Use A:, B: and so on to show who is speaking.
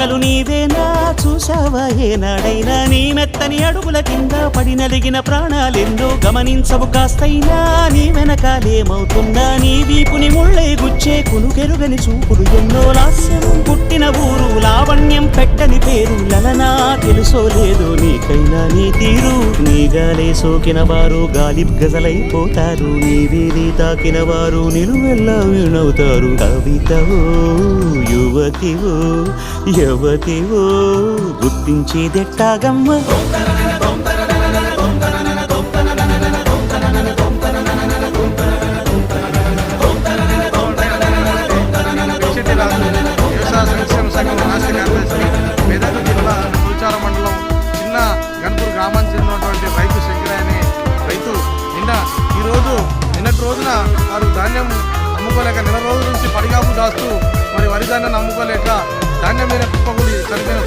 A: రెక్కలు నీవేనా చూసావా ఏనాడైనా నీ మెత్తని అడుగుల కింద పడి నలిగిన ప్రాణాలెందో గమనించవు కాస్తైనా నీ వెనకాలేమవుతుందా నీ వీపుని ముళ్ళే గుచ్చే కునుకెరుగని చూపులు ఎన్నో లాస్యం పుట్టిన ఊరు లావణ్యం పెట్టని పేరు లలనా తెలుసో లేదో నీకైనా నీ తీరు నీ గాలే సోకిన వారు గాలి గజలైపోతారు నీ వీధి తాకిన వారు నిలువెల్లా వినవుతారు కవితవో యువతివో యువతివో గుర్తించేదెట్టాగమ్మ
B: మెదక్ జిల్లా సూచార మండలం చిన్న గన్పూర్ గ్రామానికి చెందినటువంటి రైతు శంకరయ్య అనే రైతు నిన్నటి రోజున వారు ధాన్యం అమ్ముకోలేక నెల రోజుల నుంచి పడిగాపు దాస్తూ మరి వరి ధాన్యాన్ని అమ్ముకోలేక ధాన్యం మీద కుప్పకూడి చనిపోయిన